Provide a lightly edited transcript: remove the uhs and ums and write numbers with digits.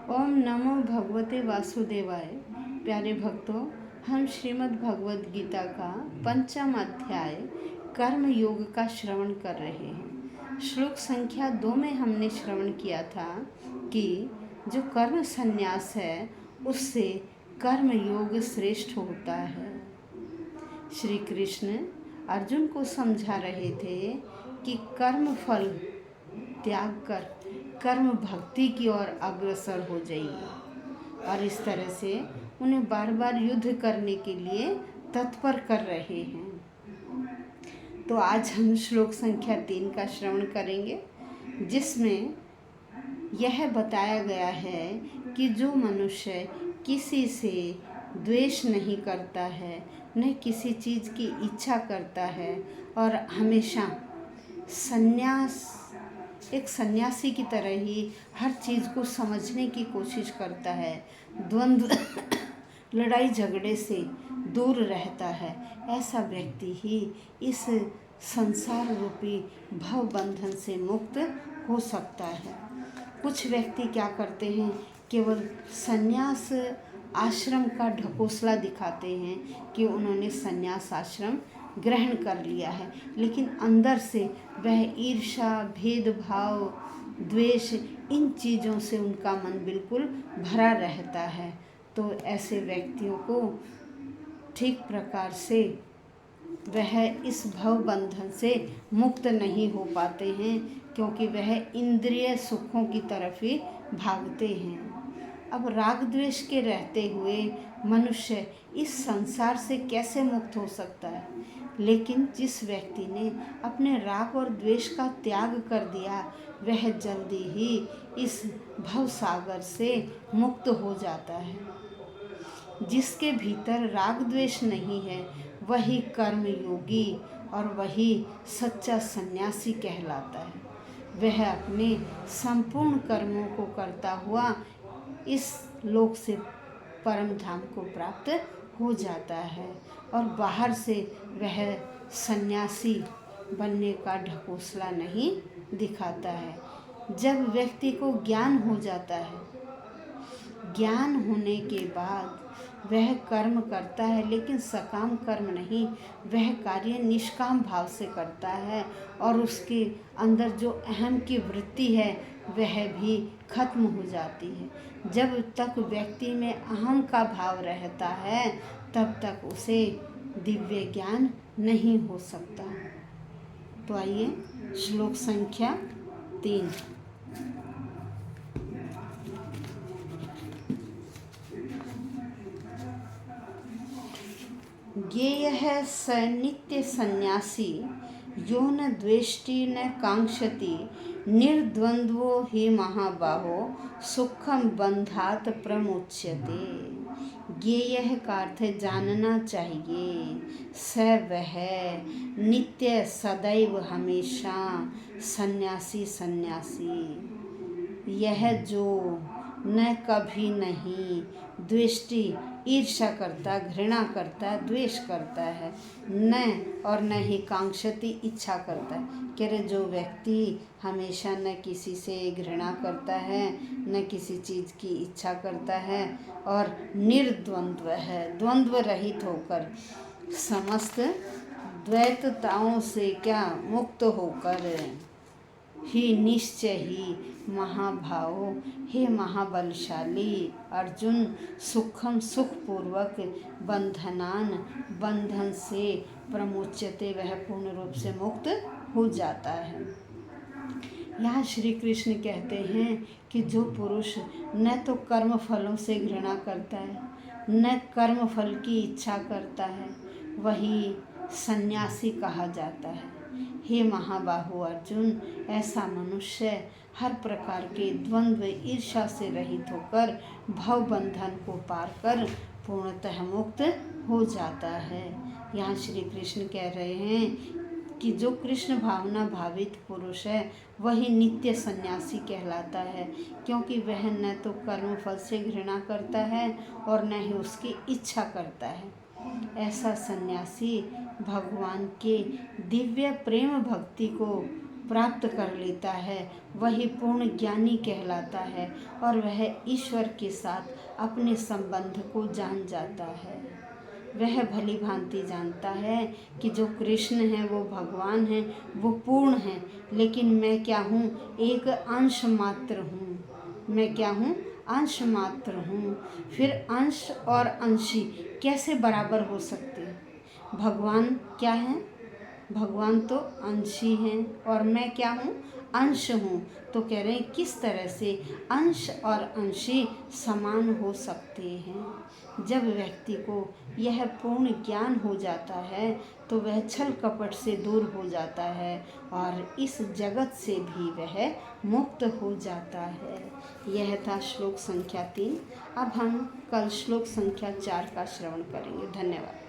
ओम नमो भगवते वासुदेवाय। प्यारे भक्तों, हम श्रीमद् भगवद गीता का 5वां अध्याय कर्म योग का श्रवण कर रहे हैं। श्लोक संख्या 2 में हमने श्रवण किया था कि जो कर्म संन्यास है उससे कर्म योग श्रेष्ठ होता है। श्री कृष्ण अर्जुन को समझा रहे थे कि कर्म फल त्याग कर कर्म भक्ति की ओर अग्रसर हो जाइए, और इस तरह से उन्हें बार बार युद्ध करने के लिए तत्पर कर रहे हैं। तो आज हम श्लोक संख्या 3 का श्रवण करेंगे, जिसमें यह बताया गया है कि जो मनुष्य किसी से द्वेष नहीं करता है, न किसी चीज़ की इच्छा करता है और हमेशा एक सन्यासी की तरह ही हर चीज़ को समझने की कोशिश करता है, द्वंद्व लड़ाई झगड़े से दूर रहता है, ऐसा व्यक्ति ही इस संसार रूपी भव बंधन से मुक्त हो सकता है। कुछ व्यक्ति क्या करते हैं, केवल सन्यास आश्रम का ढकोसला दिखाते हैं कि उन्होंने सन्यास आश्रम ग्रहण कर लिया है, लेकिन अंदर से वह ईर्ष्या, भेदभाव, द्वेष, इन चीज़ों से उनका मन बिल्कुल भरा रहता है। तो ऐसे व्यक्तियों को ठीक प्रकार से वह इस भव बंधन से मुक्त नहीं हो पाते हैं, क्योंकि वह इंद्रिय सुखों की तरफ ही भागते हैं। अब राग द्वेष के रहते हुए मनुष्य इस संसार से कैसे मुक्त हो सकता है? लेकिन जिस व्यक्ति ने अपने राग और द्वेष का त्याग कर दिया, वह जल्दी ही इस भव सागर से मुक्त हो जाता है। जिसके भीतर राग द्वेष नहीं है, वही कर्म योगी और वही सच्चा सन्यासी कहलाता है। वह अपने संपूर्ण कर्मों को करता हुआ इस लोक से परम धाम को प्राप्त हो जाता है, और बाहर से वह सन्यासी बनने का ढकोसला नहीं दिखाता है। जब व्यक्ति को ज्ञान हो जाता है, ज्ञान होने के बाद वह कर्म करता है, लेकिन सकाम कर्म नहीं, वह कार्य निष्काम भाव से करता है, और उसके अंदर जो अहम की वृत्ति है वह भी खत्म हो जाती है। जब तक व्यक्ति में अहम का भाव रहता है, तब तक उसे दिव्य ज्ञान नहीं हो सकता। तो आइए श्लोक संख्या 3। ज्ञेयः स नित्य सन्यासी यो न द्वेष्टि न कांक्षति निर्द्वंद्वो हि महाबाहो सुखम बंधात प्रमुच्यते। ज्ञेयः का अर्थ जानना चाहिए, स वह नित्य सदैव हमेशा सन्यासी यह जो न कभी नहीं द्वेष्टि ईर्ष्या करता, घृणा करता, द्वेष करता है, न ही कांक्षति इच्छा करता है। कह रहे जो व्यक्ति हमेशा न किसी से घृणा करता है, न किसी चीज़ की इच्छा करता है, और निर्द्वंद्व है, द्वंद्व रहित होकर समस्त द्वैतताओं से क्या मुक्त होकर ही निश्चय ही महाभाव, हे महाबलशाली अर्जुन, सुखम सुखपूर्वक बंधन से प्रमुच्यते, वह पूर्ण रूप से मुक्त हो जाता है। यहाँ श्री कृष्ण कहते हैं कि जो पुरुष न तो कर्म फलों से घृणा करता है, न कर्म फल की इच्छा करता है, वही सन्यासी कहा जाता है। हे महाबाहु अर्जुन, ऐसा मनुष्य हर प्रकार के द्वंद्व ईर्ष्या से रहित होकर भव बंधन को पार कर पूर्णतः मुक्त हो जाता है। यहाँ श्री कृष्ण कह रहे हैं कि जो कृष्ण भावना भावित पुरुष है वही नित्य सन्यासी कहलाता है, क्योंकि वह न तो कर्म फल से घृणा करता है और न ही उसकी इच्छा करता है। ऐसा सन्यासी भगवान के दिव्य प्रेम भक्ति को प्राप्त कर लेता है वही पूर्ण ज्ञानी कहलाता है और वह ईश्वर के साथ अपने संबंध को जान जाता है। वह भली भांति जानता है कि जो कृष्ण हैं वो भगवान हैं, वो पूर्ण हैं, लेकिन मैं क्या हूँ, एक अंश मात्र हूँ। मैं क्या हूँ, अंश मात्र हूँ। फिर अंश और अंशी कैसे बराबर हो सकते हैं? भगवान क्या हैं? भगवान तो अंशी हैं और मैं क्या हूँ, अंश हूँ। तो कह रहे हैं किस तरह से अंश और अंशी समान हो सकते हैं। जब व्यक्ति को यह पूर्ण ज्ञान हो जाता है तो वह छल कपट से दूर हो जाता है और इस जगत से भी वह मुक्त हो जाता है। यह था श्लोक संख्या 3। अब हम कल श्लोक संख्या 4 का श्रवण करेंगे। धन्यवाद।